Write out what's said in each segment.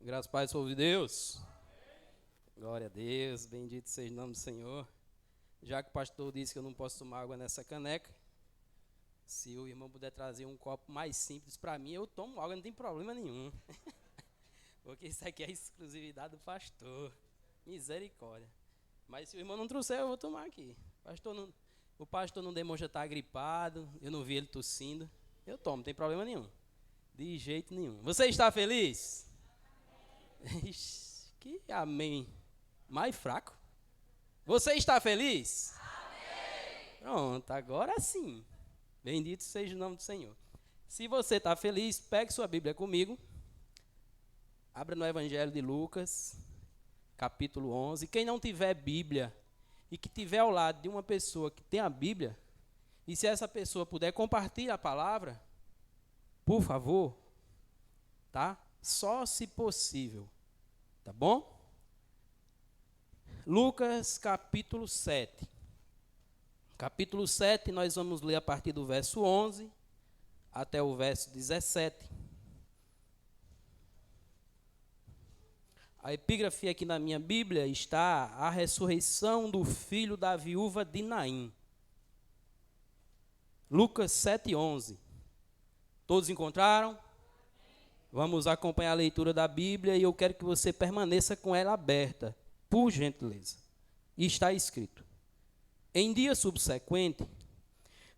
Graças ao Pai, povo de Deus. Glória a Deus, bendito seja o nome do Senhor. Já que o pastor disse que eu não posso tomar água nessa caneca, se o irmão puder trazer um copo mais simples para mim, eu tomo água, não tem problema nenhum. Porque isso aqui é exclusividade do pastor. Misericórdia. Mas se o irmão não trouxer, eu vou tomar aqui. O pastor não demonstra estar gripado, eu não vi ele tossindo. Eu tomo, não tem problema nenhum. De jeito nenhum. Você está feliz? Ixi, que amém. Mais fraco. Você está feliz? Amém. Pronto, agora sim. Bendito seja o nome do Senhor. Se você está feliz, pegue sua Bíblia comigo. Abra no Evangelho de Lucas, capítulo 11. Quem não tiver Bíblia e que tiver ao lado de uma pessoa que tem a Bíblia, e se essa pessoa puder compartilhar a palavra, por favor, tá? Só se possível, tá bom? Lucas capítulo 7. Capítulo 7, nós vamos ler a partir do verso 11 até o verso 17. A epígrafe aqui na minha Bíblia está a ressurreição do filho da viúva de Naim. Lucas 7, 11. Todos encontraram? Vamos acompanhar a leitura da Bíblia e eu quero que você permaneça com ela aberta, por gentileza. E está escrito: em dia subsequente,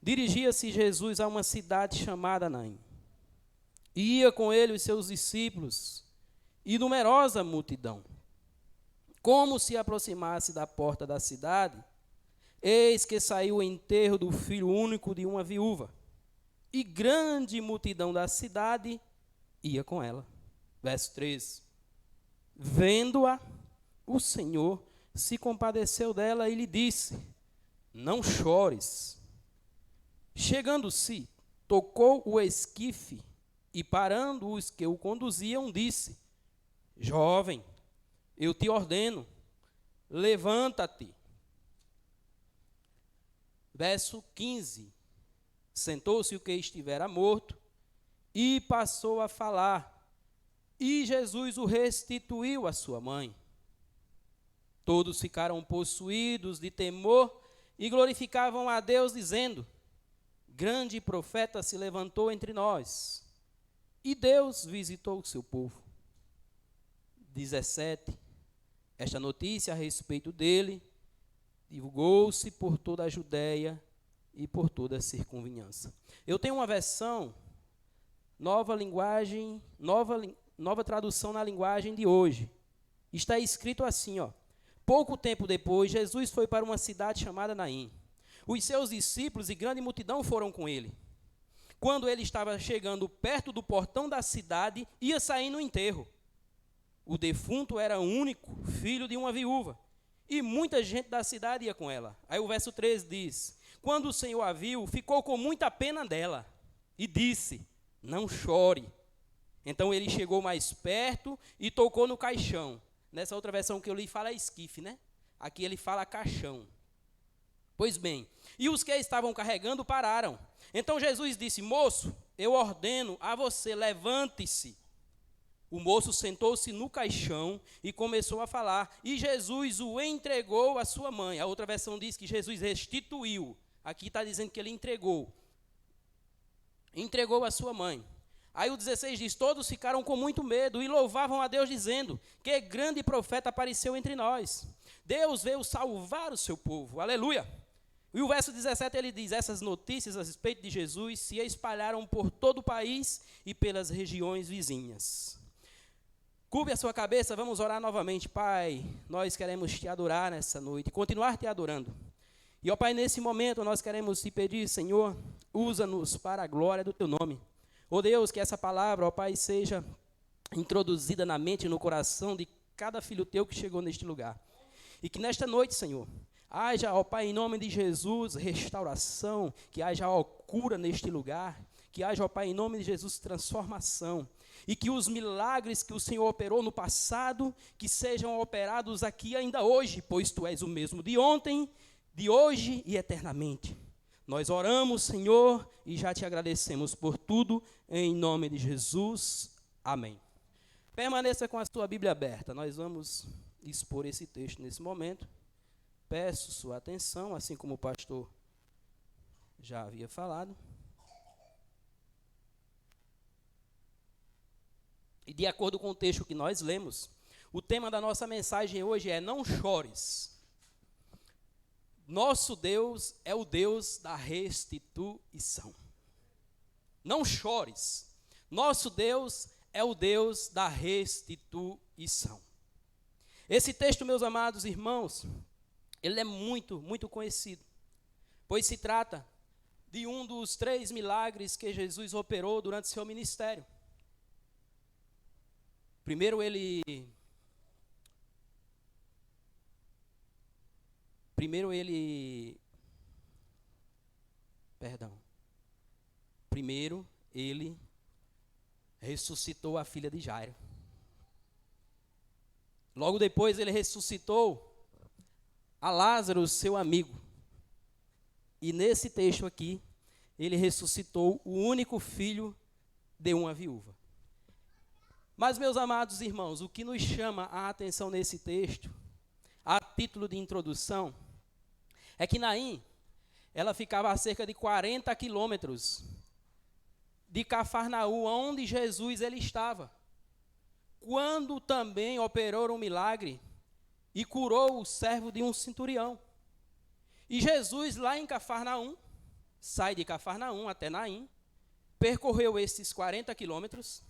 dirigia-se Jesus a uma cidade chamada Naim. E ia com ele os seus discípulos e numerosa multidão. Como se aproximasse da porta da cidade, eis que saiu o enterro do filho único de uma viúva, e grande multidão da cidade ia com ela. Verso 13. Vendo-a, o Senhor se compadeceu dela e lhe disse: não chores. Chegando-se, tocou o esquife e, parando os que o conduziam, disse: jovem, eu te ordeno, levanta-te. Verso 15. Sentou-se o que estivera morto e passou a falar, e Jesus o restituiu à sua mãe. Todos ficaram possuídos de temor e glorificavam a Deus, dizendo: grande profeta se levantou entre nós, e Deus visitou o seu povo. 17. Esta notícia a respeito dele divulgou-se por toda a Judéia e por toda a circunvizinhança. Eu tenho uma versão, nova tradução na linguagem de hoje. Está escrito assim, ó: pouco tempo depois, Jesus foi para uma cidade chamada Naim. Os seus discípulos e grande multidão foram com ele. Quando ele estava chegando perto do portão da cidade, ia sair no enterro. O defunto era único, filho de uma viúva, e muita gente da cidade ia com ela. Aí o verso 13 diz: quando o Senhor a viu, ficou com muita pena dela, e disse: não chore. Então ele chegou mais perto e tocou no caixão. Nessa outra versão que eu li fala esquife, né? Aqui ele fala caixão. Pois bem, e os que estavam carregando pararam. Então Jesus disse: moço, eu ordeno a você, levante-se. O moço sentou-se no caixão e começou a falar, e Jesus o entregou à sua mãe. A outra versão diz que Jesus restituiu. Aqui está dizendo que ele entregou à sua mãe. Aí o 16 diz: todos ficaram com muito medo e louvavam a Deus, dizendo: que grande profeta apareceu entre nós. Deus veio salvar o seu povo. Aleluia! E o verso 17 ele diz: essas notícias a respeito de Jesus se espalharam por todo o país e pelas regiões vizinhas. Curve a sua cabeça, vamos orar novamente. Pai, nós queremos te adorar nessa noite, continuar te adorando. E, ó Pai, nesse momento nós queremos te pedir, Senhor, usa-nos para a glória do teu nome. Ó Deus, que essa palavra, ó Pai, seja introduzida na mente e no coração de cada filho teu que chegou neste lugar. E que nesta noite, Senhor, haja, ó Pai, em nome de Jesus, restauração, que haja, ó, cura neste lugar, que haja, ó Pai, em nome de Jesus, transformação. E que os milagres que o Senhor operou no passado, que sejam operados aqui ainda hoje, pois Tu és o mesmo de ontem, de hoje e eternamente. Nós oramos, Senhor, e já te agradecemos por tudo, em nome de Jesus. Amém. Permaneça com a sua Bíblia aberta. Nós vamos expor esse texto nesse momento. Peço sua atenção, assim como o pastor já havia falado. E de acordo com o texto que nós lemos, o tema da nossa mensagem hoje é: não chores. Nosso Deus é o Deus da restituição. Não chores. Nosso Deus é o Deus da restituição. Esse texto, meus amados irmãos, ele é muito, muito conhecido, pois se trata de um dos 3 milagres que Jesus operou durante seu ministério. Primeiro ele ressuscitou a filha de Jairo. Logo depois ele ressuscitou a Lázaro, seu amigo. E nesse texto aqui, ele ressuscitou o único filho de uma viúva. Mas, meus amados irmãos, o que nos chama a atenção nesse texto, a título de introdução, é que Naim, ela ficava a cerca de 40 quilômetros de Cafarnaum, onde Jesus ele estava, quando também operou um milagre e curou o servo de um centurião. E Jesus, lá em Cafarnaum, sai de Cafarnaum até Naim, percorreu esses 40 quilômetros.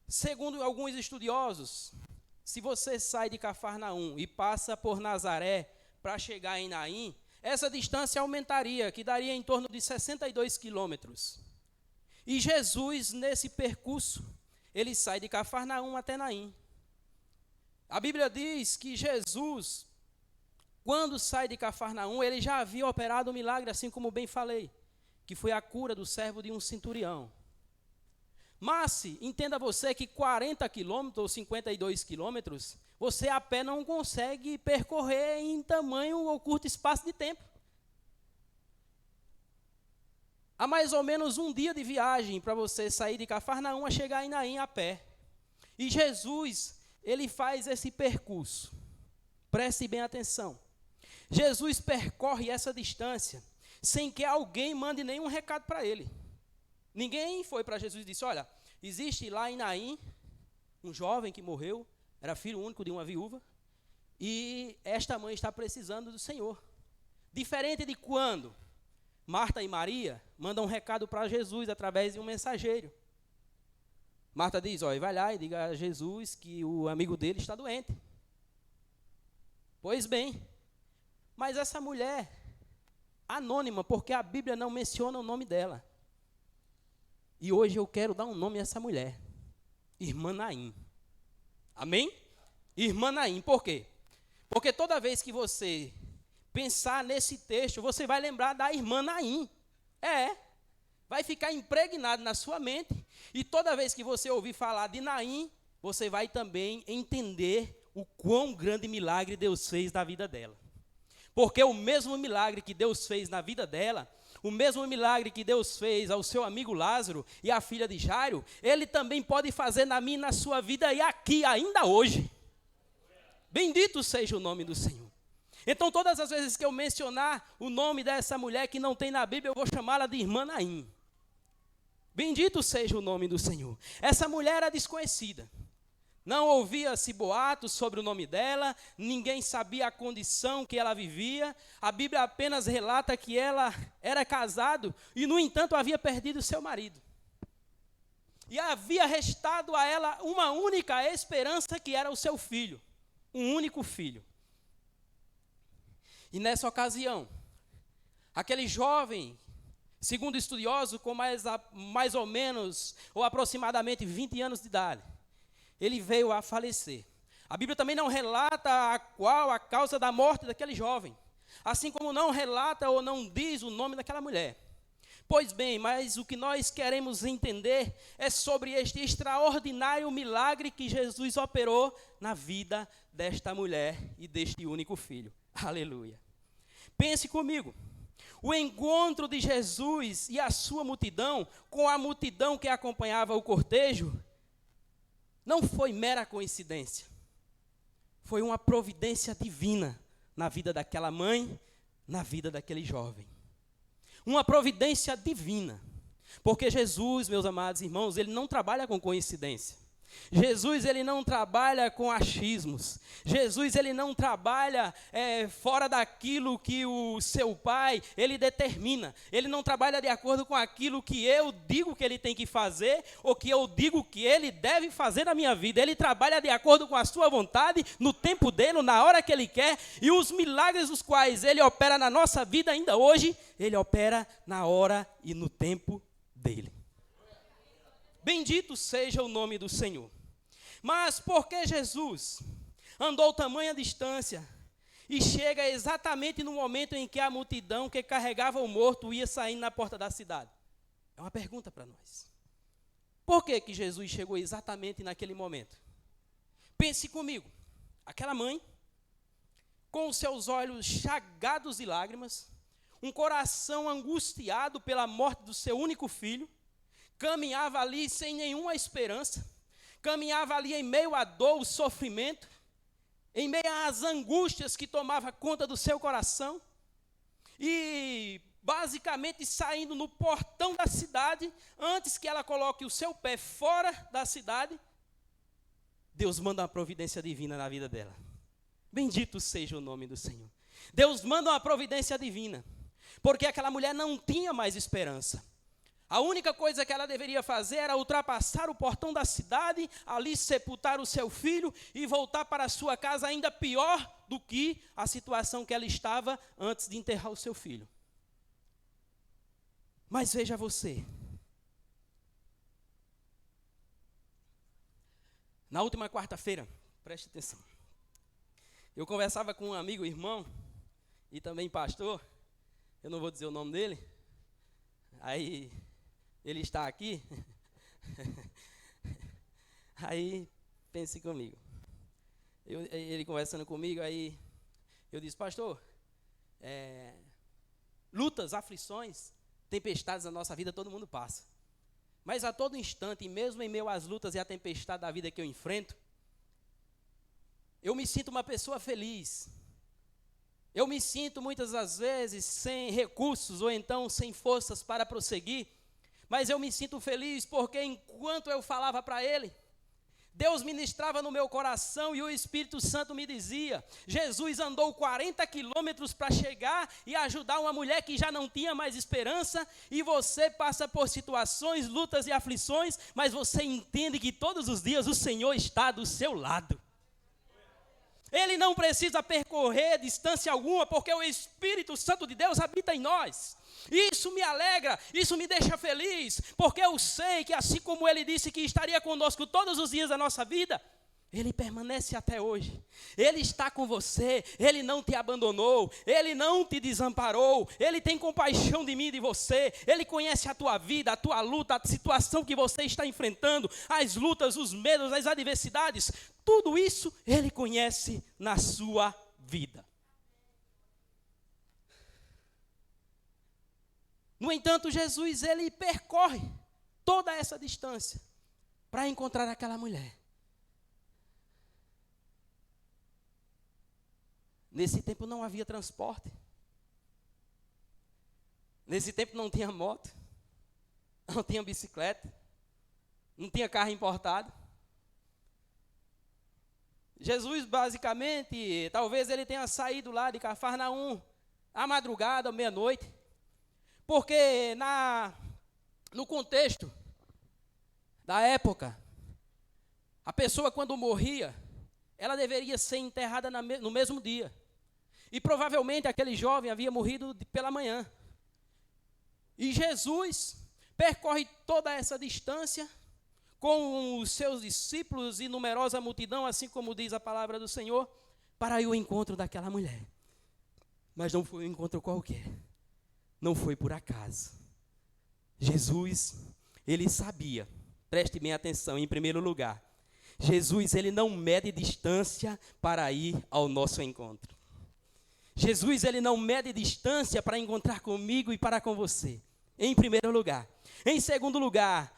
Segundo alguns estudiosos, se você sai de Cafarnaum e passa por Nazaré para chegar em Naim, essa distância aumentaria, que daria em torno de 62 quilômetros. E Jesus, nesse percurso, ele sai de Cafarnaum até Naim. A Bíblia diz que Jesus, quando sai de Cafarnaum, ele já havia operado um milagre, assim como bem falei, que foi a cura do servo de um centurião. Mas, entenda você que 40 quilômetros ou 52 quilômetros, você a pé não consegue percorrer em tamanho ou curto espaço de tempo. Há mais ou menos um dia de viagem para você sair de Cafarnaum a chegar em Naim a pé. E Jesus, ele faz esse percurso. Preste bem atenção. Jesus percorre essa distância sem que alguém mande nenhum recado para ele. Ninguém foi para Jesus e disse: olha, existe lá em Naim um jovem que morreu, era filho único de uma viúva, e esta mãe está precisando do Senhor. Diferente de quando Marta e Maria mandam um recado para Jesus através de um mensageiro. Marta diz: olha, vai lá e diga a Jesus que o amigo dele está doente. Pois bem, mas essa mulher, anônima, porque a Bíblia não menciona o nome dela. E hoje eu quero dar um nome a essa mulher. Irmã Naim. Amém? Irmã Naim. Por quê? Porque toda vez que você pensar nesse texto, você vai lembrar da irmã Naim. Vai ficar impregnado na sua mente. E toda vez que você ouvir falar de Naim, você vai também entender o quão grande milagre Deus fez na vida dela. Porque o mesmo milagre que Deus fez na vida dela, o mesmo milagre que Deus fez ao seu amigo Lázaro e à filha de Jairo, ele também pode fazer na minha e na sua vida e aqui ainda hoje. Bendito seja o nome do Senhor. Então, todas as vezes que eu mencionar o nome dessa mulher que não tem na Bíblia, eu vou chamá-la de irmã Naim. Bendito seja o nome do Senhor. Essa mulher era desconhecida. Não ouvia-se boatos sobre o nome dela, ninguém sabia a condição que ela vivia. A Bíblia apenas relata que ela era casada e, no entanto, havia perdido seu marido. E havia restado a ela uma única esperança, que era o seu filho, um único filho. E nessa ocasião, aquele jovem, segundo estudiosos, com mais ou menos ou aproximadamente 20 anos de idade, ele veio a falecer. A Bíblia também não relata a causa da morte daquele jovem, assim como não relata ou não diz o nome daquela mulher. Pois bem, mas o que nós queremos entender é sobre este extraordinário milagre que Jesus operou na vida desta mulher e deste único filho. Aleluia. Pense comigo. O encontro de Jesus e a sua multidão com a multidão que acompanhava o cortejo não foi mera coincidência. Foi uma providência divina na vida daquela mãe, na vida daquele jovem. Uma providência divina. Porque Jesus, meus amados irmãos, ele não trabalha com coincidência. Jesus, ele não trabalha com achismos. Jesus, ele não trabalha fora daquilo que o seu pai, ele determina. Ele não trabalha de acordo com aquilo que eu digo que ele tem que fazer, ou que eu digo que ele deve fazer na minha vida. Ele trabalha de acordo com a sua vontade, no tempo dele, na hora que ele quer. E os milagres os quais ele opera na nossa vida ainda hoje, ele opera na hora e no tempo dele. Bendito seja o nome do Senhor. Mas por que Jesus andou tamanha distância e chega exatamente no momento em que a multidão que carregava o morto ia saindo na porta da cidade? É uma pergunta para nós. Por que que Jesus chegou exatamente naquele momento? Pense comigo. Aquela mãe, com os seus olhos chagados de lágrimas, um coração angustiado pela morte do seu único filho, caminhava ali sem nenhuma esperança, caminhava ali em meio à dor, o sofrimento, em meio às angústias que tomava conta do seu coração, e basicamente saindo no portão da cidade, antes que ela coloque o seu pé fora da cidade, Deus manda uma providência divina na vida dela. Bendito seja o nome do Senhor. Deus manda uma providência divina, porque aquela mulher não tinha mais esperança. A única coisa que ela deveria fazer era ultrapassar o portão da cidade, ali sepultar o seu filho e voltar para a sua casa ainda pior do que a situação que ela estava antes de enterrar o seu filho. Mas veja você, na última quarta-feira, preste atenção, eu conversava com um amigo, irmão, e também pastor, eu não vou dizer o nome dele, aí ele está aqui, aí pense comigo, ele conversando comigo, aí eu disse, pastor, lutas, aflições, tempestades na nossa vida todo mundo passa, mas a todo instante, e mesmo em meio às lutas e à tempestade da vida que eu enfrento, eu me sinto uma pessoa feliz. Eu me sinto muitas das vezes sem recursos ou então sem forças para prosseguir, mas eu me sinto feliz porque enquanto eu falava para ele, Deus ministrava no meu coração e o Espírito Santo me dizia, Jesus andou 40 quilômetros para chegar e ajudar uma mulher que já não tinha mais esperança, e você passa por situações, lutas e aflições, mas você entende que todos os dias o Senhor está do seu lado. Ele não precisa percorrer distância alguma, porque o Espírito Santo de Deus habita em nós. Isso me alegra, isso me deixa feliz, porque eu sei que assim como Ele disse que estaria conosco todos os dias da nossa vida, Ele permanece até hoje. Ele está com você, Ele não te abandonou, Ele não te desamparou, Ele tem compaixão de mim e de você, Ele conhece a tua vida, a tua luta, a situação que você está enfrentando, as lutas, os medos, as adversidades, tudo isso Ele conhece na sua vida. No entanto, Jesus, ele percorre toda essa distância para encontrar aquela mulher. Nesse tempo não havia transporte. Nesse tempo não tinha moto, não tinha bicicleta, não tinha carro importado. Jesus, basicamente, talvez ele tenha saído lá de Cafarnaum à madrugada, à meia-noite, porque no contexto da época, a pessoa quando morria, ela deveria ser enterrada no mesmo dia. E provavelmente aquele jovem havia morrido pela manhã. E Jesus percorre toda essa distância com os seus discípulos e numerosa multidão, assim como diz a palavra do Senhor, para ir ao encontro daquela mulher. Mas não foi um encontro qualquer. Não foi por acaso. Jesus, ele sabia, preste bem atenção, em primeiro lugar, Jesus, ele não mede distância para ir ao nosso encontro. Jesus, ele não mede distância para encontrar comigo e para com você, em primeiro lugar. Em segundo lugar,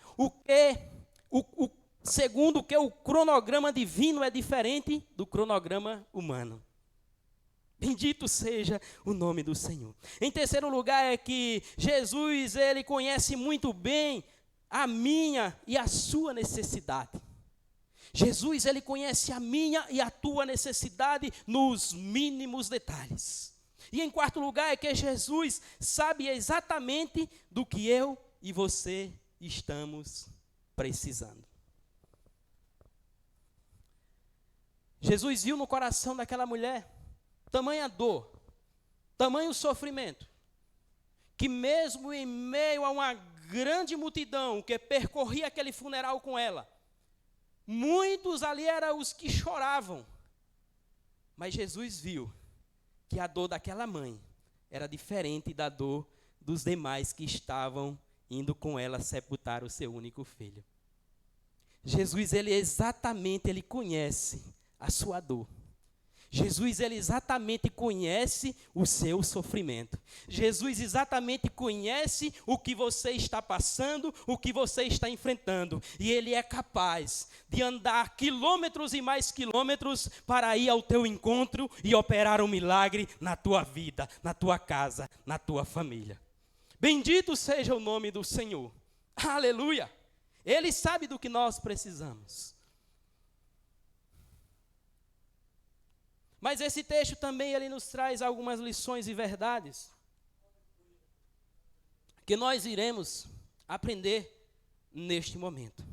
segundo que o cronograma divino é diferente do cronograma humano. Bendito seja o nome do Senhor. Em terceiro lugar é que Jesus, ele conhece muito bem a minha e a sua necessidade. Jesus, ele conhece a minha e a tua necessidade nos mínimos detalhes. E em quarto lugar é que Jesus sabe exatamente do que eu e você estamos precisando. Jesus viu no coração daquela mulher tamanha dor, tamanho sofrimento, que mesmo em meio a uma grande multidão que percorria aquele funeral com ela, muitos ali eram os que choravam, mas Jesus viu que a dor daquela mãe era diferente da dor dos demais que estavam indo com ela sepultar o seu único filho. Jesus, ele conhece a sua dor. Jesus, ele exatamente conhece o seu sofrimento. Jesus exatamente conhece o que você está passando, o que você está enfrentando. E ele é capaz de andar quilômetros e mais quilômetros para ir ao teu encontro e operar um milagre na tua vida, na tua casa, na tua família. Bendito seja o nome do Senhor. Aleluia! Ele sabe do que nós precisamos. Mas esse texto também ele nos traz algumas lições e verdades que nós iremos aprender neste momento.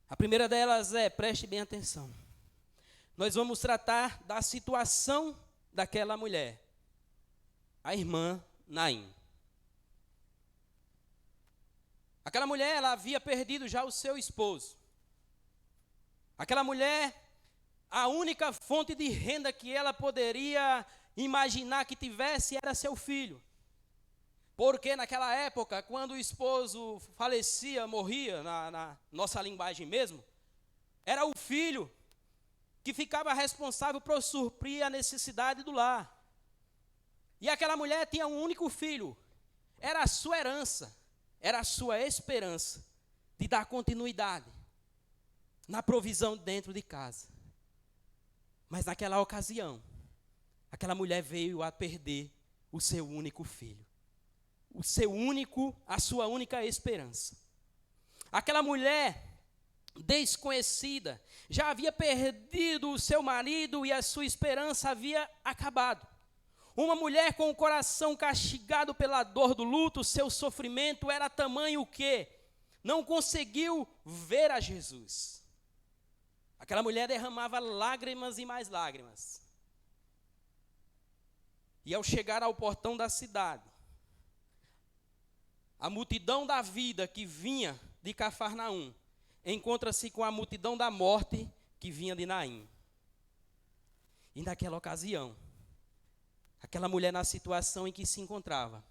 A primeira delas é, preste bem atenção, nós vamos tratar da situação daquela mulher, a irmã Naim. Aquela mulher, ela havia perdido já o seu esposo. Aquela mulher, a única fonte de renda que ela poderia imaginar que tivesse era seu filho. Porque naquela época, quando o esposo falecia, morria, na nossa linguagem mesmo, era o filho que ficava responsável por suprir a necessidade do lar. E aquela mulher tinha um único filho. Era a sua herança, era a sua esperança de dar continuidade na provisão dentro de casa. Mas naquela ocasião, aquela mulher veio a perder o seu único filho. A sua única esperança. Aquela mulher desconhecida já havia perdido o seu marido e a sua esperança havia acabado. Uma mulher com o coração castigado pela dor do luto, seu sofrimento era tamanho que não conseguiu ver a Jesus. Aquela mulher derramava lágrimas e mais lágrimas. E ao chegar ao portão da cidade, a multidão da vida que vinha de Cafarnaum encontra-se com a multidão da morte que vinha de Naim. E naquela ocasião, aquela mulher na situação em que se encontrava,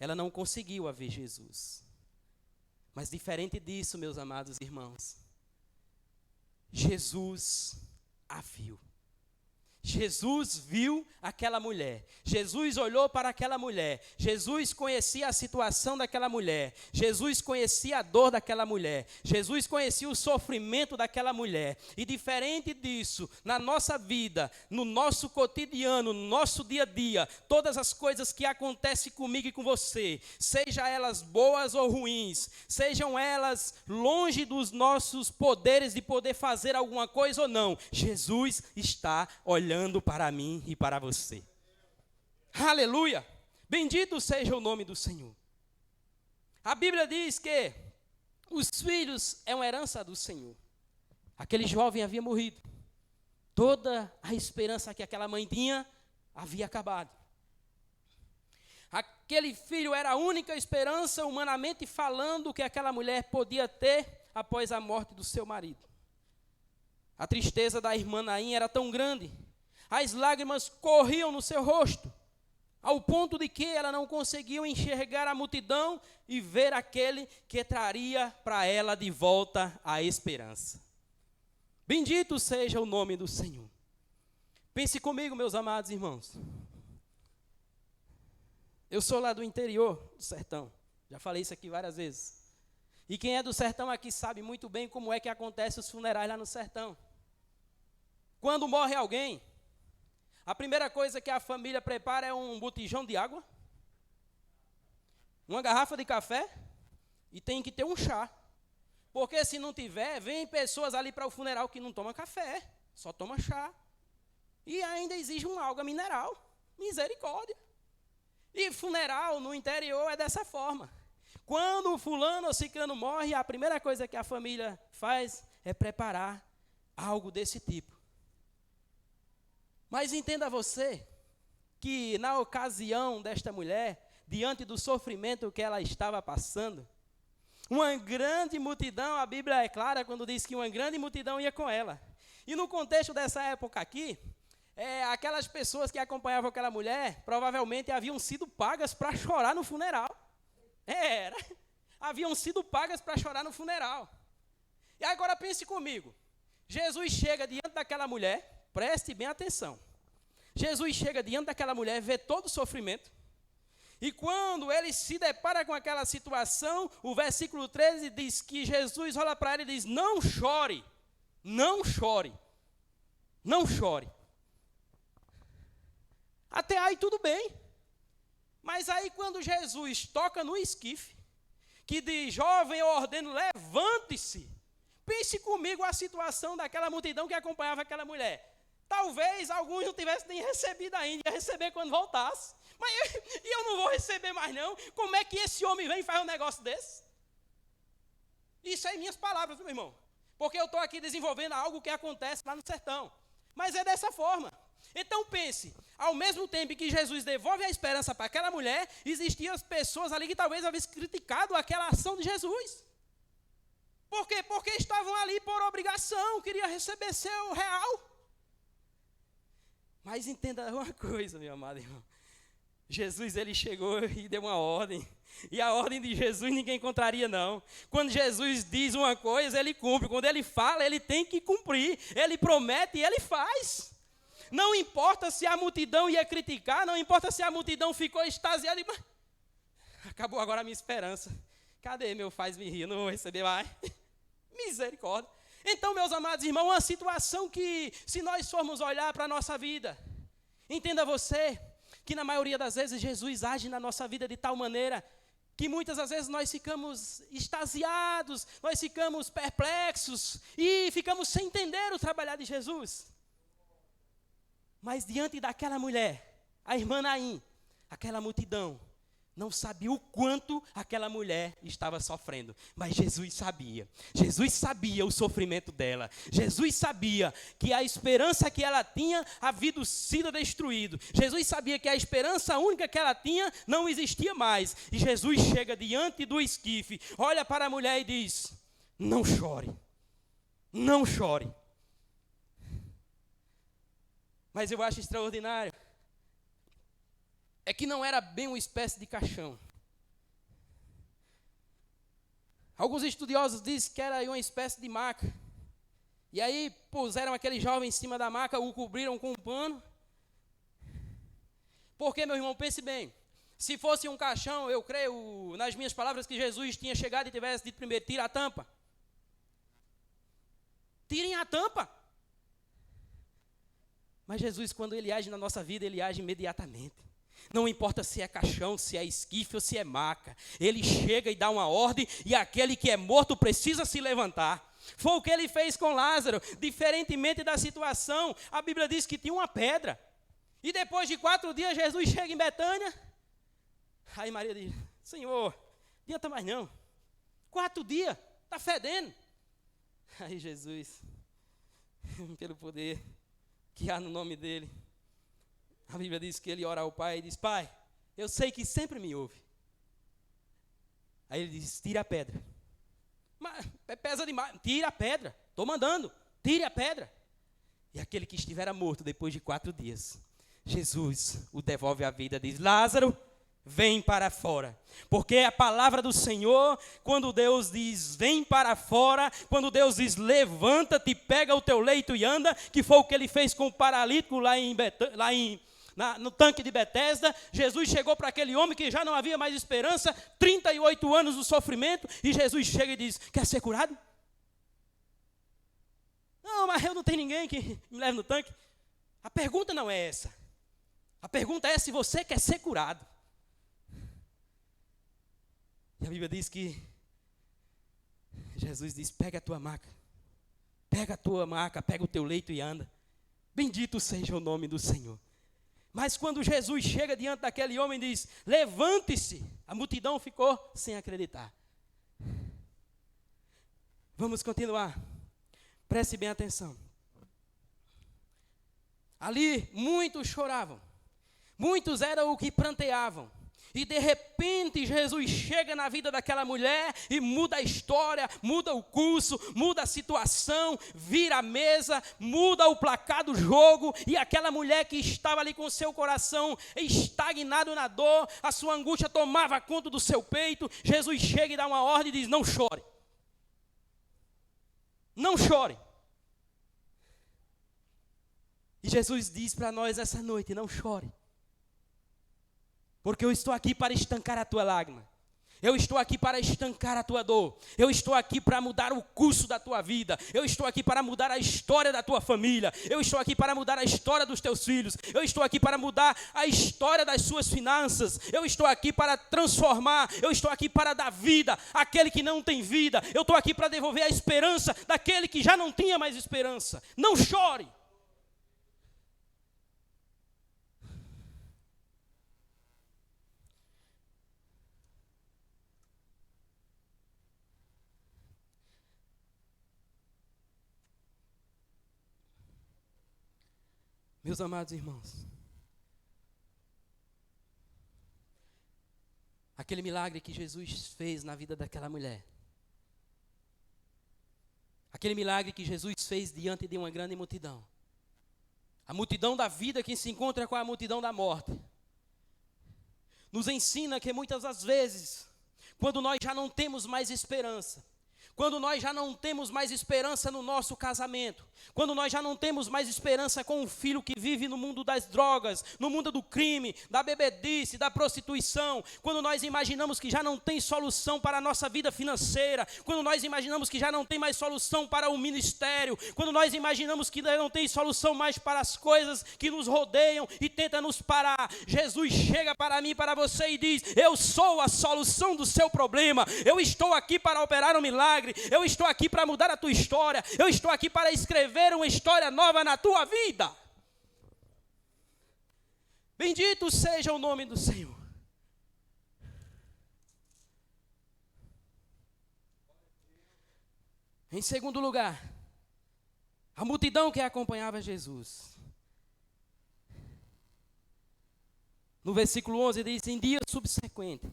ela não conseguiu ver Jesus. Mas diferente disso, meus amados irmãos, Jesus a viu. Jesus viu aquela mulher. Jesus olhou para aquela mulher. Jesus conhecia a situação daquela mulher. Jesus conhecia a dor daquela mulher. Jesus conhecia o sofrimento daquela mulher. E diferente disso, na nossa vida, no nosso cotidiano, no nosso dia a dia, todas as coisas que acontecem comigo e com você, sejam elas boas ou ruins, sejam elas longe dos nossos poderes de poder fazer alguma coisa ou não, Jesus está olhando para mim e para você. Aleluia! Bendito seja o nome do Senhor. A Bíblia diz que os filhos é uma herança do Senhor. Aquele jovem havia morrido. Toda a esperança que aquela mãe tinha havia acabado. Aquele filho era a única esperança, humanamente falando, que aquela mulher podia ter após a morte do seu marido. A tristeza da irmã Naim era tão grande, as lágrimas corriam no seu rosto, ao ponto de que ela não conseguiu enxergar a multidão e ver aquele que traria para ela de volta a esperança. Bendito seja o nome do Senhor. Pense comigo, meus amados irmãos. Eu sou lá do interior do sertão, já falei isso aqui várias vezes. E quem é do sertão aqui sabe muito bem como é que acontece os funerais lá no sertão. Quando morre alguém, a primeira coisa que a família prepara é um botijão de água, uma garrafa de café e tem que ter um chá. Porque se não tiver, vem pessoas ali para o funeral que não tomam café, só toma chá. E ainda exige uma água mineral. Misericórdia. E funeral no interior é dessa forma. Quando o fulano ou ciclano morre, a primeira coisa que a família faz é preparar algo desse tipo. Mas entenda você que na ocasião desta mulher, diante do sofrimento que ela estava passando, uma grande multidão, a Bíblia é clara quando diz que uma grande multidão ia com ela. E no contexto dessa época aqui, aquelas pessoas que acompanhavam aquela mulher, provavelmente haviam sido pagas para chorar no funeral. Haviam sido pagas para chorar no funeral. E agora pense comigo, Jesus chega diante daquela mulher, preste bem atenção. Jesus chega diante daquela mulher, vê todo o sofrimento, e quando ele se depara com aquela situação, o versículo 13 diz que Jesus olha para ele e diz, não chore, não chore, não chore. Até aí tudo bem. Mas aí quando Jesus toca no esquife, que diz, jovem, eu ordeno, levante-se. Pense comigo a situação daquela multidão que acompanhava aquela mulher. Talvez alguns não tivessem nem recebido ainda, ia receber quando voltasse. Mas eu não vou receber mais não. Como é que esse homem vem e faz um negócio desse? Isso é minhas palavras, meu irmão. Porque eu estou aqui desenvolvendo algo que acontece lá no sertão. Mas é dessa forma. Então pense, ao mesmo tempo que Jesus devolve a esperança para aquela mulher, existiam pessoas ali que talvez haviam criticado aquela ação de Jesus. Por quê? Porque estavam ali por obrigação, queriam receber seu real. Mas entenda uma coisa, meu amado irmão. Jesus, ele chegou e deu uma ordem. E a ordem de Jesus ninguém contraria, não. Quando Jesus diz uma coisa, ele cumpre. Quando ele fala, ele tem que cumprir. Ele promete e ele faz. Não importa se a multidão ia criticar, não importa se a multidão ficou extasiada. Acabou agora a minha esperança. Cadê meu faz-me rir? Não vou receber mais. Misericórdia. Então, meus amados irmãos, uma situação que, se nós formos olhar para a nossa vida, entenda você que na maioria das vezes Jesus age na nossa vida de tal maneira que muitas das vezes nós ficamos extasiados, nós ficamos perplexos e ficamos sem entender o trabalhar de Jesus. Mas diante daquela mulher, a irmã Naim, aquela multidão, não sabia o quanto aquela mulher estava sofrendo. Mas Jesus sabia. Jesus sabia o sofrimento dela. Jesus sabia que a esperança que ela tinha havia sido destruída. Jesus sabia que a esperança única que ela tinha não existia mais. E Jesus chega diante do esquife, olha para a mulher e diz, não chore, não chore. Mas eu acho extraordinário é que não era bem uma espécie de caixão. Alguns estudiosos dizem que era uma espécie de maca. E aí puseram aquele jovem em cima da maca, o cobriram com um pano. Porque, meu irmão, pense bem, se fosse um caixão, eu creio, nas minhas palavras, que Jesus tinha chegado e tivesse dito primeiro, tira a tampa. Tirem a tampa. Mas Jesus, quando ele age na nossa vida, ele age imediatamente. Não importa se é caixão, se é esquife ou se é maca. Ele chega e dá uma ordem e aquele que é morto precisa se levantar. Foi o que ele fez com Lázaro. Diferentemente da situação, a Bíblia diz que tinha uma pedra. E depois de 4 dias, Jesus chega em Betânia. Aí Maria diz, Senhor, não adianta mais não. 4 dias, está fedendo. Aí Jesus, pelo poder que há no nome dele, a Bíblia diz que ele ora ao Pai e diz, Pai, eu sei que sempre me ouve. Aí ele diz, tira a pedra. Mas pesa demais, tira a pedra, estou mandando, tire a pedra. E aquele que estivera morto depois de 4 dias, Jesus o devolve à vida, diz, Lázaro, vem para fora. Porque a palavra do Senhor, quando Deus diz, vem para fora, quando Deus diz, levanta-te, pega o teu leito e anda, que foi o que ele fez com o paralítico lá em no tanque de Betesda. Jesus chegou para aquele homem que já não havia mais esperança, 38 anos do sofrimento, e Jesus chega e diz: quer ser curado? Não, mas eu não tenho ninguém que me leve no tanque. A pergunta não é essa. A pergunta é se você quer ser curado. E a Bíblia diz que Jesus diz: pega a tua maca, pega o teu leito e anda. Bendito seja o nome do Senhor. Mas quando Jesus chega diante daquele homem e diz: levante-se, a multidão ficou sem acreditar. Vamos continuar. Preste bem atenção. Ali muitos choravam, muitos eram os que pranteavam. E de repente Jesus chega na vida daquela mulher e muda a história, muda o curso, muda a situação, vira a mesa, muda o placar do jogo. E aquela mulher que estava ali com o seu coração estagnado na dor, a sua angústia tomava conta do seu peito. Jesus chega e dá uma ordem e diz: não chore. Não chore. E Jesus diz para nós essa noite: não chore. Porque eu estou aqui para estancar a tua lágrima. Eu estou aqui para estancar a tua dor. Eu estou aqui para mudar o curso da tua vida. Eu estou aqui para mudar a história da tua família. Eu estou aqui para mudar a história dos teus filhos. Eu estou aqui para mudar a história das suas finanças. Eu estou aqui para transformar. Eu estou aqui para dar vida àquele que não tem vida. Eu estou aqui para devolver a esperança daquele que já não tinha mais esperança. Não chore. Meus amados irmãos, aquele milagre que Jesus fez na vida daquela mulher, aquele milagre que Jesus fez diante de uma grande multidão, a multidão da vida que se encontra com a multidão da morte, nos ensina que muitas das vezes, quando nós já não temos mais esperança, quando nós já não temos mais esperança no nosso casamento, quando nós já não temos mais esperança com o filho que vive no mundo das drogas, no mundo do crime, da bebedice, da prostituição, quando nós imaginamos que já não tem solução para a nossa vida financeira, quando nós imaginamos que já não tem mais solução para o ministério, quando nós imaginamos que não tem solução mais para as coisas que nos rodeiam e tentam nos parar, Jesus chega para mim e para você e diz: eu sou a solução do seu problema, eu estou aqui para operar um milagre. Eu estou aqui para mudar a tua história. Eu estou aqui para escrever uma história nova na tua vida. Bendito seja o nome do Senhor. Em segundo lugar, a multidão que acompanhava Jesus. No versículo 11 diz: em dia subsequente,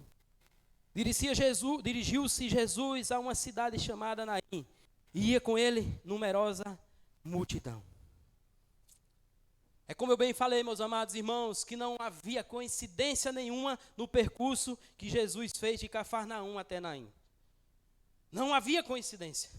dirigiu-se Jesus a uma cidade chamada Naim, e ia com ele numerosa multidão. É como eu bem falei, meus amados irmãos, que não havia coincidência nenhuma no percurso que Jesus fez de Cafarnaum até Naim. Não havia coincidência.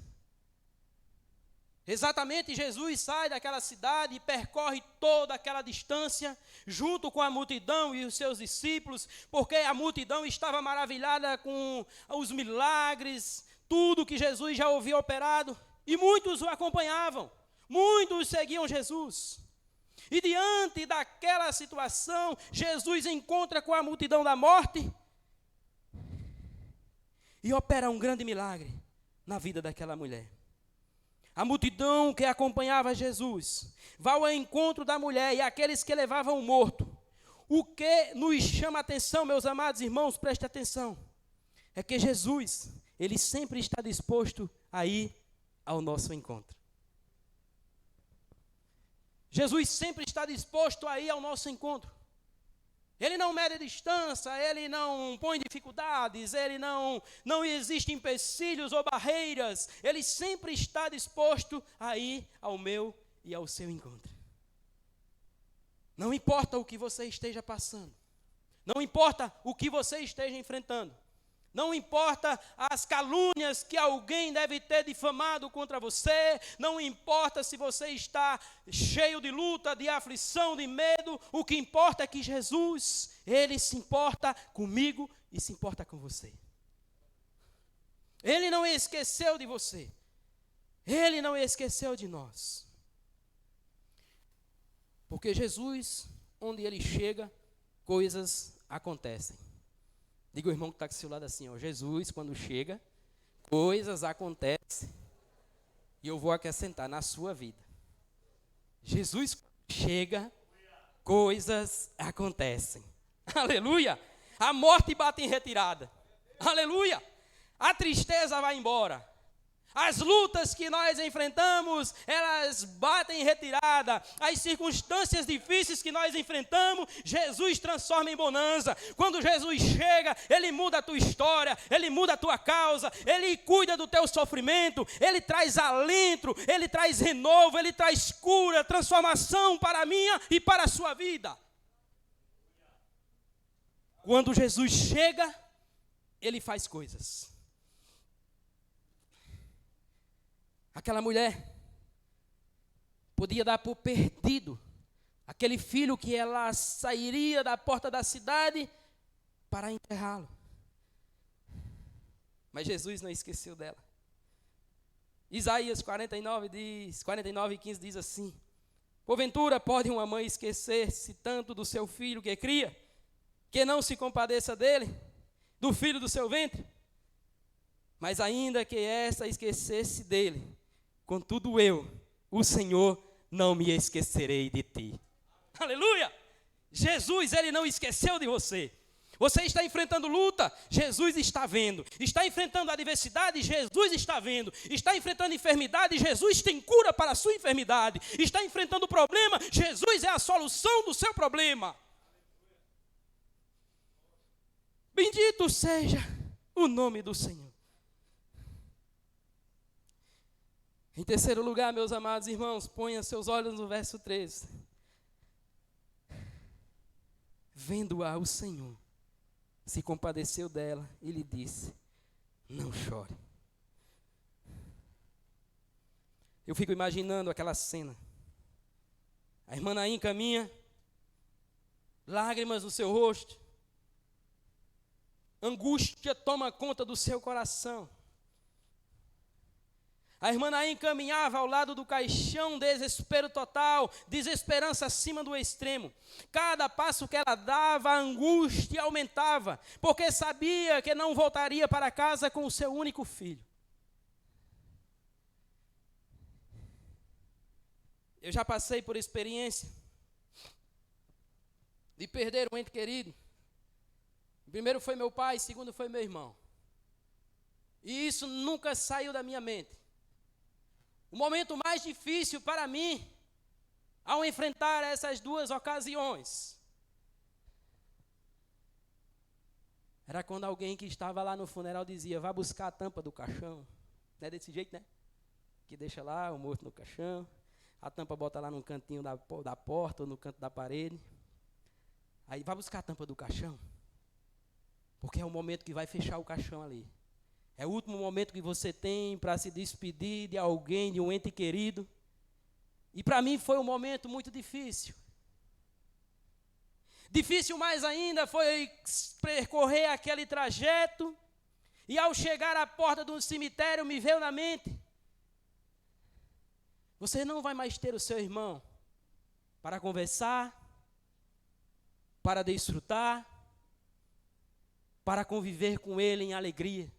Exatamente, Jesus sai daquela cidade e percorre toda aquela distância, junto com a multidão e os seus discípulos, porque a multidão estava maravilhada com os milagres, tudo que Jesus já havia operado, e muitos o acompanhavam, muitos seguiam Jesus. E diante daquela situação, Jesus encontra com a multidão da morte e opera um grande milagre na vida daquela mulher. A multidão que acompanhava Jesus vai ao encontro da mulher e aqueles que levavam o morto. O que nos chama a atenção, meus amados irmãos, preste atenção, é que Jesus, ele sempre está disposto a ir ao nosso encontro. Jesus sempre está disposto a ir ao nosso encontro. Ele não mede distância, ele não põe dificuldades, ele não existem empecilhos ou barreiras. Ele sempre está disposto a ir ao meu e ao seu encontro. Não importa o que você esteja passando, não importa o que você esteja enfrentando, Não importa as calúnias que alguém deve ter difamado contra você, não importa se você está cheio de luta, de aflição, de medo, o que importa é que Jesus, Ele se importa comigo e se importa com você. Ele não esqueceu de você, Ele não esqueceu de nós. Porque Jesus, onde Ele chega, coisas acontecem. Diga o irmão que está com o seu lado assim, ó, Jesus, quando chega, coisas acontecem. E eu vou acrescentar, na sua vida. Jesus chega, coisas acontecem. Aleluia! A morte bate em retirada. Aleluia! A tristeza vai embora. As lutas que nós enfrentamos, elas batem em retirada. As circunstâncias difíceis que nós enfrentamos, Jesus transforma em bonança. Quando Jesus chega, Ele muda a tua história, Ele muda a tua causa, Ele cuida do teu sofrimento, Ele traz alento, Ele traz renovo, Ele traz cura, transformação para a minha e para a sua vida. Quando Jesus chega, Ele faz coisas. Aquela mulher podia dar por perdido aquele filho que ela sairia da porta da cidade para enterrá-lo. Mas Jesus não esqueceu dela. Isaías 49:15 diz assim: porventura pode uma mãe esquecer-se tanto do seu filho que cria, que não se compadeça dele, do filho do seu ventre? Mas ainda que essa esquecesse dele, contudo eu, o Senhor, não me esquecerei de ti. Aleluia! Jesus, Ele não esqueceu de você. Você está enfrentando luta, Jesus está vendo. Está enfrentando adversidade, Jesus está vendo. Está enfrentando enfermidade, Jesus tem cura para a sua enfermidade. Está enfrentando problema, Jesus é a solução do seu problema. Bendito seja o nome do Senhor. Em terceiro lugar, meus amados irmãos, ponha seus olhos no verso 13. Vendo-a o Senhor, se compadeceu dela e lhe disse: não chore. Eu fico imaginando aquela cena. A irmã Naim caminha, lágrimas no seu rosto, angústia toma conta do seu coração. A irmã Naim caminhava ao lado do caixão, desespero total, desesperança acima do extremo. Cada passo que ela dava, a angústia aumentava, porque sabia que não voltaria para casa com o seu único filho. Eu já passei por experiência de perder um ente querido. Primeiro foi meu pai, segundo foi meu irmão. E isso nunca saiu da minha mente. O momento mais difícil para mim, ao enfrentar essas duas ocasiões, era quando alguém que estava lá no funeral dizia: vá buscar a tampa do caixão. Não é desse jeito, né? Que deixa lá o morto no caixão, a tampa bota lá no cantinho da porta ou no canto da parede. Aí vá buscar a tampa do caixão, porque é o momento que vai fechar o caixão ali. É o último momento que você tem para se despedir de alguém, de um ente querido. E para mim foi um momento muito difícil. Difícil mais ainda foi percorrer aquele trajeto. E ao chegar à porta do cemitério me veio na mente: você não vai mais ter o seu irmão para conversar, para desfrutar, para conviver com ele em alegria.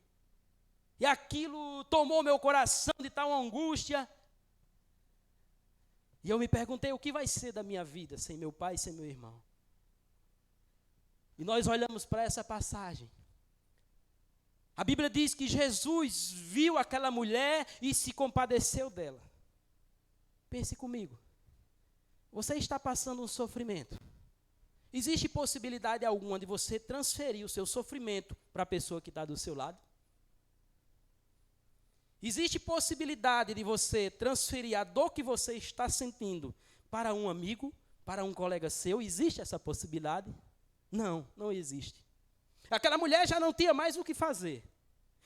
E aquilo tomou meu coração de tal angústia. E eu me perguntei: o que vai ser da minha vida sem meu pai e sem meu irmão? E nós olhamos para essa passagem. A Bíblia diz que Jesus viu aquela mulher e se compadeceu dela. Pense comigo. Você está passando um sofrimento. Existe possibilidade alguma de você transferir o seu sofrimento para a pessoa que está do seu lado? Existe possibilidade de você transferir a dor que você está sentindo para um amigo, para um colega seu? Existe essa possibilidade? Não, não existe. Aquela mulher já não tinha mais o que fazer.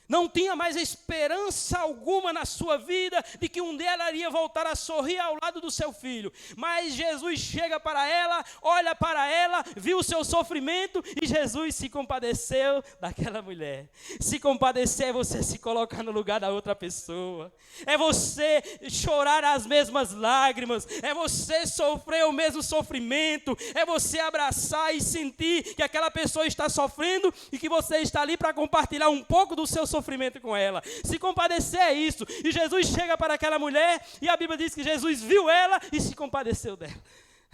Não tinha mais esperança alguma na sua vida de que um dia ela iria voltar a sorrir ao lado do seu filho. Mas Jesus chega para ela, olha para ela, viu o seu sofrimento e Jesus se compadeceu daquela mulher. Se compadecer é você se colocar no lugar da outra pessoa. É você chorar as mesmas lágrimas. É você sofrer o mesmo sofrimento. É você abraçar e sentir que aquela pessoa está sofrendo e que você está ali para compartilhar um pouco do seu sofrimento com ela. Se compadecer é isso. E Jesus chega para aquela mulher e a Bíblia diz que Jesus viu ela e se compadeceu dela.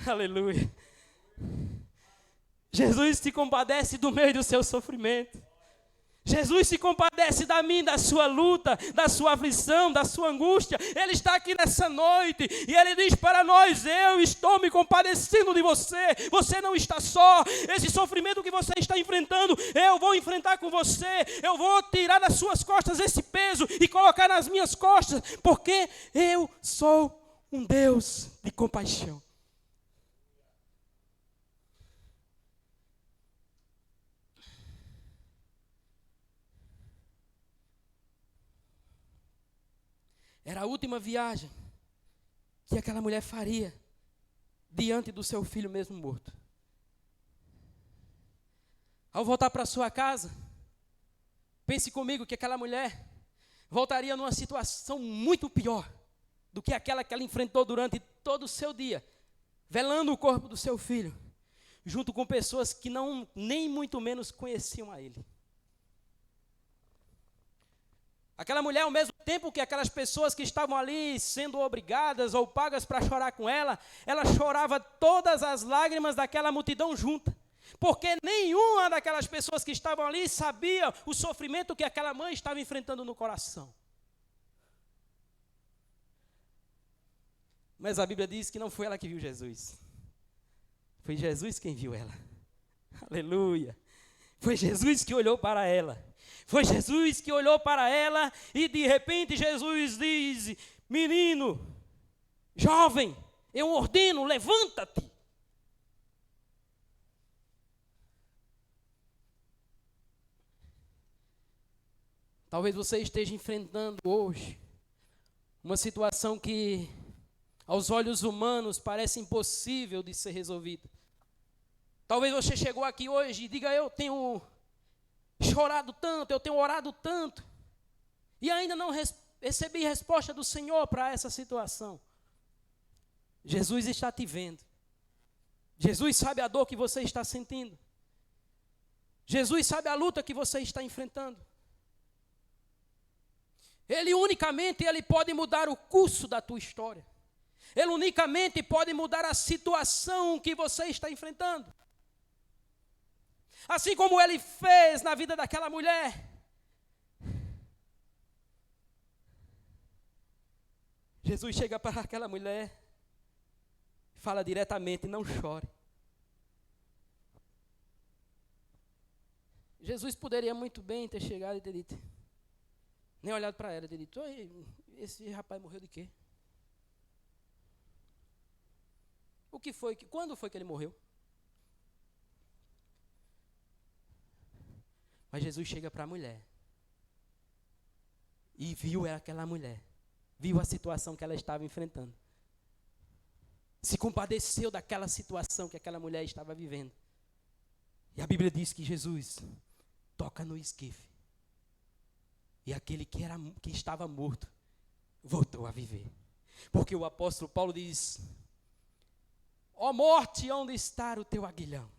Aleluia. Jesus se compadece do meio do seu sofrimento. Jesus se compadece da minha, da sua luta, da sua aflição, da sua angústia. Ele está aqui nessa noite e Ele diz para nós: eu estou me compadecendo de você. Você não está só. Esse sofrimento que você está enfrentando, eu vou enfrentar com você. Eu vou tirar das suas costas esse peso e colocar nas minhas costas, porque eu sou um Deus de compaixão. Era a última viagem que aquela mulher faria diante do seu filho mesmo morto. Ao voltar para sua casa, pense comigo que aquela mulher voltaria numa situação muito pior do que aquela que ela enfrentou durante todo o seu dia, velando o corpo do seu filho, junto com pessoas que não nem muito menos conheciam a ele. Aquela mulher, ao mesmo tempo que aquelas pessoas que estavam ali sendo obrigadas ou pagas para chorar com ela, ela chorava todas as lágrimas daquela multidão junta. Porque nenhuma daquelas pessoas que estavam ali sabia o sofrimento que aquela mãe estava enfrentando no coração. Mas a Bíblia diz que não foi ela que viu Jesus. Foi Jesus quem viu ela. Aleluia. Foi Jesus que olhou para ela. Foi Jesus que olhou para ela e de repente Jesus diz: menino, jovem, eu ordeno, levanta-te. Talvez você esteja enfrentando hoje uma situação que aos olhos humanos parece impossível de ser resolvida. Talvez você chegou aqui hoje e diga: eu tenho chorado tanto, eu tenho orado tanto, e ainda não recebi resposta do Senhor para essa situação. Jesus está te vendo. Jesus sabe a dor que você está sentindo. Jesus sabe a luta que você está enfrentando. Ele unicamente pode mudar o curso da tua história. Ele unicamente pode mudar a situação que você está enfrentando. Assim como Ele fez na vida daquela mulher. Jesus chega para aquela mulher e fala diretamente: não chore. Jesus poderia muito bem ter chegado e ter dito, nem olhado para ela, ter dito: esse rapaz morreu de quê? O que foi? Quando foi que ele morreu? Mas Jesus chega para a mulher e viu aquela mulher, viu a situação que ela estava enfrentando, se compadeceu daquela situação que aquela mulher estava vivendo. E a Bíblia diz que Jesus toca no esquife e aquele que estava morto voltou a viver. Porque o apóstolo Paulo diz: ó morte, onde está o teu aguilhão?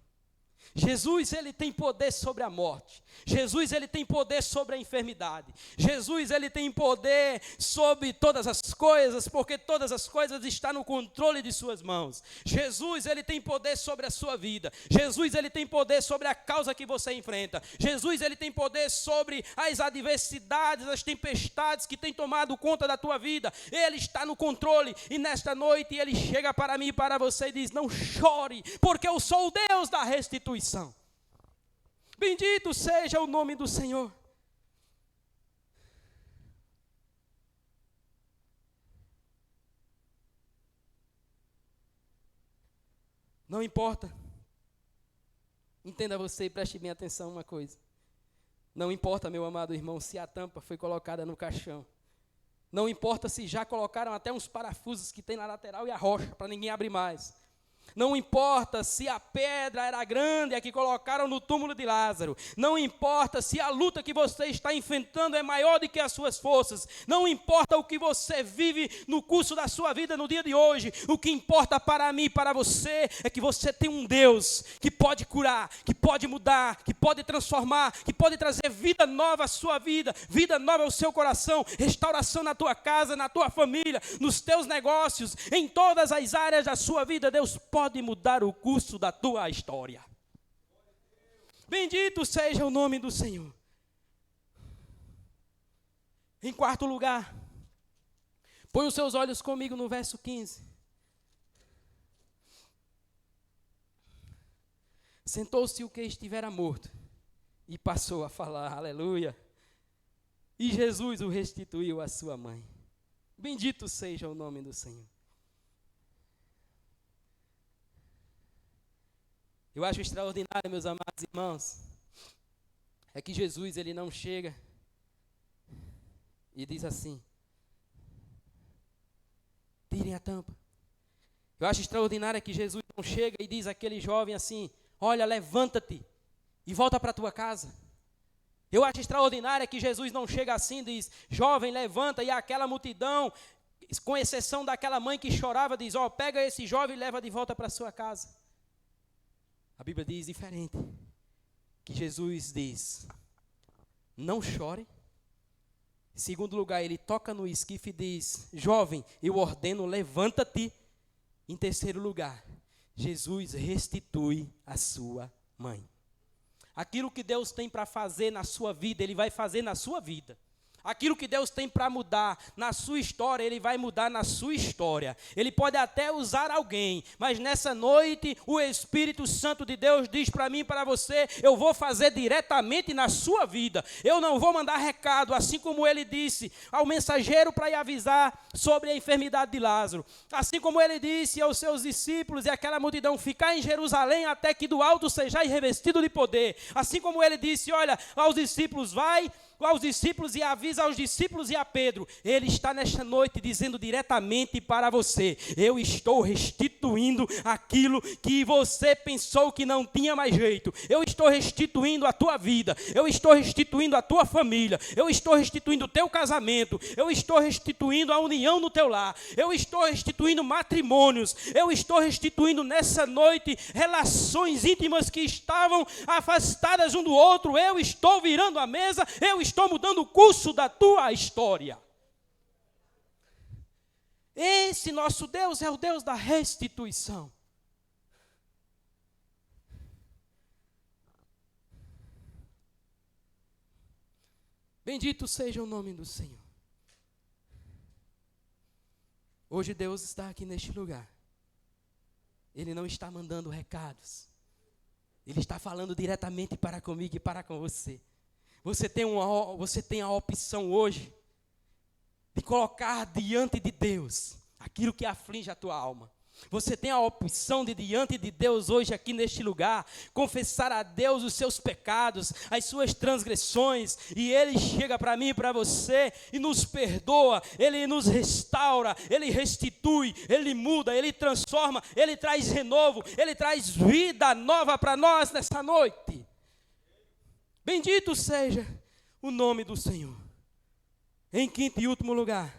Jesus, Ele tem poder sobre a morte. Jesus, Ele tem poder sobre a enfermidade. Jesus, Ele tem poder sobre todas as coisas, porque todas as coisas estão no controle de suas mãos. Jesus, Ele tem poder sobre a sua vida. Jesus, Ele tem poder sobre a causa que você enfrenta. Jesus, Ele tem poder sobre as adversidades, as tempestades que têm tomado conta da tua vida. Ele está no controle. E nesta noite Ele chega para mim e para você e diz: não chore, porque eu sou o Deus da restituição. Bendito seja o nome do Senhor. Não importa. Entenda você e preste bem atenção uma coisa. Não importa, meu amado irmão, se a tampa foi colocada no caixão. Não importa se já colocaram até uns parafusos que tem na lateral e a rocha, para ninguém abrir mais. Não importa se a pedra era grande, a que colocaram no túmulo de Lázaro. Não importa se a luta que você está enfrentando é maior do que as suas forças. Não importa o que você vive no curso da sua vida no dia de hoje. O que importa para mim e para você é que você tem um Deus que pode curar, que pode mudar, que pode transformar, que pode trazer vida nova à sua vida, vida nova ao seu coração, restauração na tua casa, na tua família, nos teus negócios, em todas as áreas da sua vida. Deus pode mudar o curso da tua história. Bendito seja o nome do Senhor. Em quarto lugar, põe os seus olhos comigo no verso 15. Sentou-se o que estivera morto e passou a falar, aleluia. E Jesus o restituiu à sua mãe. Bendito seja o nome do Senhor. Eu acho extraordinário, meus amados irmãos, é que Jesus, ele não chega e diz assim: tirem a tampa. Eu acho extraordinário é que Jesus não chega e diz àquele jovem assim: olha, levanta-te e volta para a tua casa. Eu acho extraordinário é que Jesus não chega assim e diz: jovem, levanta, e aquela multidão, com exceção daquela mãe que chorava, diz: ó, pega esse jovem e leva de volta para a sua casa. A Bíblia diz diferente, que Jesus diz: não chore. Em segundo lugar, ele toca no esquife e diz: jovem, eu ordeno, levanta-te. Em terceiro lugar, Jesus restitui a sua mãe. Aquilo que Deus tem para fazer na sua vida, Ele vai fazer na sua vida. Aquilo que Deus tem para mudar na sua história, Ele vai mudar na sua história. Ele pode até usar alguém, mas nessa noite o Espírito Santo de Deus diz para mim e para você: eu vou fazer diretamente na sua vida. Eu não vou mandar recado, assim como Ele disse ao mensageiro para ir avisar sobre a enfermidade de Lázaro. Assim como Ele disse aos seus discípulos e àquela multidão: ficar em Jerusalém até que do alto sejais revestido de poder. Assim como Ele disse, olha, aos discípulos, vai aos discípulos e avisa aos discípulos e a Pedro. Ele está nesta noite dizendo diretamente para você: eu estou restituindo aquilo que você pensou que não tinha mais jeito. Eu estou restituindo a tua vida, eu estou restituindo a tua família, eu estou restituindo o teu casamento, eu estou restituindo a união no teu lar, eu estou restituindo matrimônios, eu estou restituindo nessa noite relações íntimas que estavam afastadas um do outro. Eu estou virando a mesa, eu estou mudando o curso da tua história. Esse nosso Deus é o Deus da restituição. Bendito seja o nome do Senhor. Hoje Deus está aqui neste lugar. Ele não está mandando recados. Ele está falando diretamente para comigo e para com você. Você tem a opção hoje de colocar diante de Deus aquilo que aflige a tua alma. Você tem a opção de, diante de Deus hoje aqui neste lugar, confessar a Deus os seus pecados, as suas transgressões, e Ele chega para mim e para você e nos perdoa, Ele nos restaura, Ele restitui, Ele muda, Ele transforma, Ele traz renovo, Ele traz vida nova para nós nessa noite. Bendito seja o nome do Senhor. Em quinto e último lugar,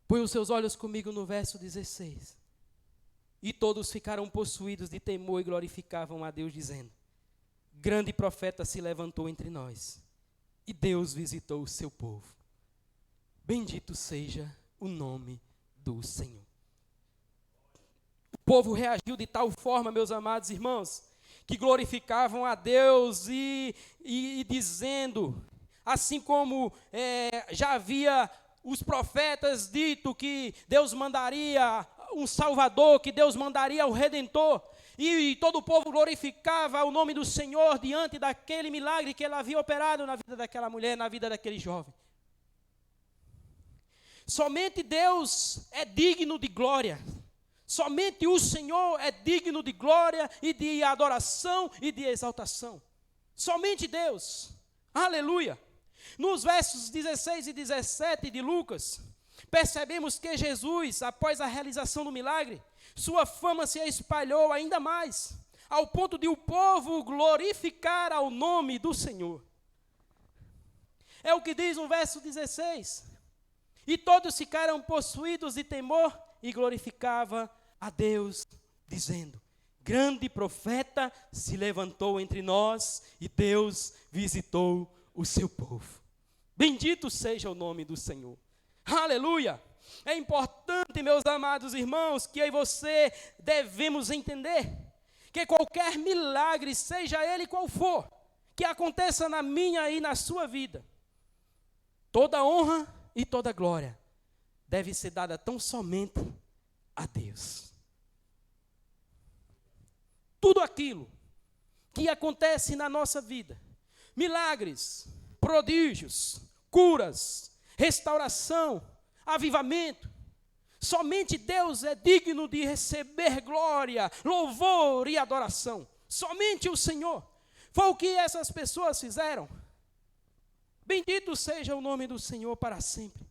põe os seus olhos comigo no verso 16. E todos ficaram possuídos de temor e glorificavam a Deus, dizendo: grande profeta se levantou entre nós, e Deus visitou o seu povo. Bendito seja o nome do Senhor. O povo reagiu de tal forma, meus amados irmãos, que glorificavam a Deus e dizendo, assim como já havia os profetas dito que Deus mandaria um Salvador, que Deus mandaria o Redentor, e todo o povo glorificava o nome do Senhor diante daquele milagre que Ele havia operado na vida daquela mulher, na vida daquele jovem. Somente Deus é digno de glória. Somente o Senhor é digno de glória e de adoração e de exaltação. Somente Deus. Aleluia. Nos versos 16 e 17 de Lucas, percebemos que Jesus, após a realização do milagre, sua fama se espalhou ainda mais, ao ponto de o povo glorificar ao nome do Senhor. É o que diz no verso 16. E todos ficaram possuídos de temor e glorificava a Deus, dizendo: grande profeta se levantou entre nós e Deus visitou o seu povo. Bendito seja o nome do Senhor. Aleluia! É importante, meus amados irmãos, que eu e você devemos entender que qualquer milagre, seja ele qual for, que aconteça na minha e na sua vida, toda honra e toda glória deve ser dada tão somente a Deus. Tudo aquilo que acontece na nossa vida, milagres, prodígios, curas, restauração, avivamento, somente Deus é digno de receber glória, louvor e adoração. Somente o Senhor. Foi o que essas pessoas fizeram. Bendito seja o nome do Senhor para sempre.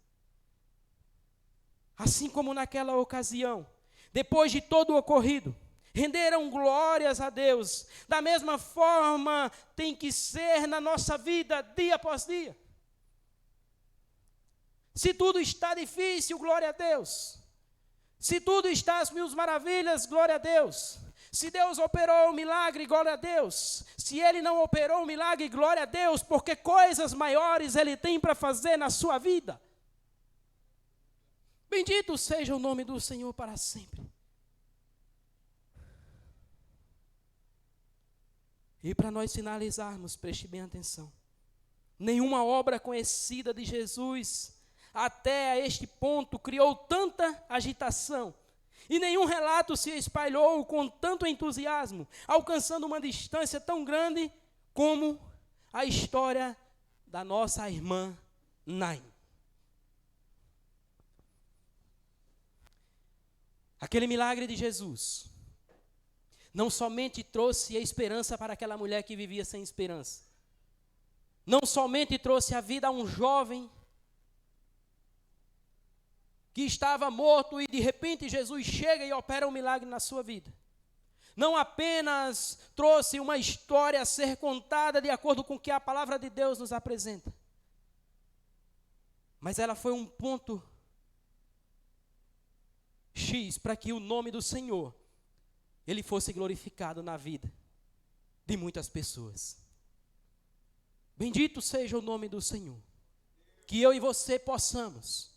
Assim como naquela ocasião, depois de todo o ocorrido, renderam glórias a Deus. Da mesma forma tem que ser na nossa vida, dia após dia. Se tudo está difícil, glória a Deus. Se tudo está às mil maravilhas, glória a Deus. Se Deus operou o milagre, glória a Deus. Se Ele não operou o milagre, glória a Deus, porque coisas maiores Ele tem para fazer na sua vida. Bendito seja o nome do Senhor para sempre. E para nós finalizarmos, preste bem atenção. Nenhuma obra conhecida de Jesus até a este ponto criou tanta agitação. E nenhum relato se espalhou com tanto entusiasmo, alcançando uma distância tão grande como a história da nossa irmã Naim. Aquele milagre de Jesus não somente trouxe a esperança para aquela mulher que vivia sem esperança, não somente trouxe a vida a um jovem que estava morto e de repente Jesus chega e opera um milagre na sua vida. Não apenas trouxe uma história a ser contada de acordo com o que a palavra de Deus nos apresenta, mas ela foi um ponto X para que o nome do Senhor Ele fosse glorificado na vida de muitas pessoas. Bendito seja o nome do Senhor. Que eu e você possamos,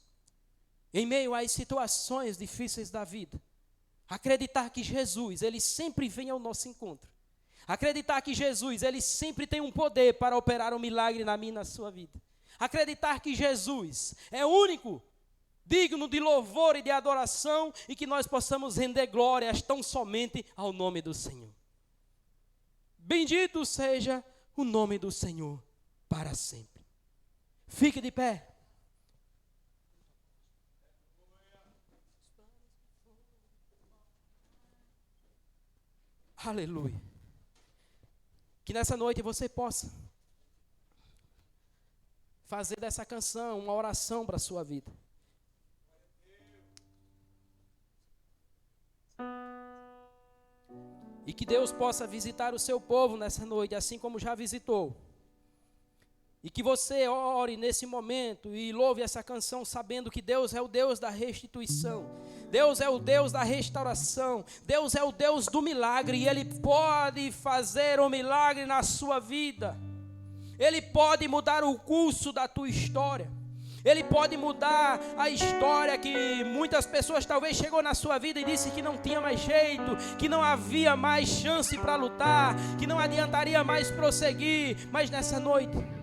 em meio às situações difíceis da vida, acreditar que Jesus, Ele sempre vem ao nosso encontro. Acreditar que Jesus, Ele sempre tem um poder para operar um milagre na minha e na sua vida. Acreditar que Jesus é único, digno de louvor e de adoração, e que nós possamos render glórias tão somente ao nome do Senhor. Bendito seja o nome do Senhor para sempre. Fique de pé. Aleluia. Que nessa noite você possa fazer dessa canção uma oração para a sua vida. E que Deus possa visitar o seu povo nessa noite, assim como já visitou. E que você ore nesse momento e louve essa canção sabendo que Deus é o Deus da restituição. Deus é o Deus da restauração. Deus é o Deus do milagre e Ele pode fazer um milagre na sua vida. Ele pode mudar o curso da tua história. Ele pode mudar a história que muitas pessoas talvez chegou na sua vida e disse que não tinha mais jeito, que não havia mais chance para lutar, que não adiantaria mais prosseguir. Mas nessa noite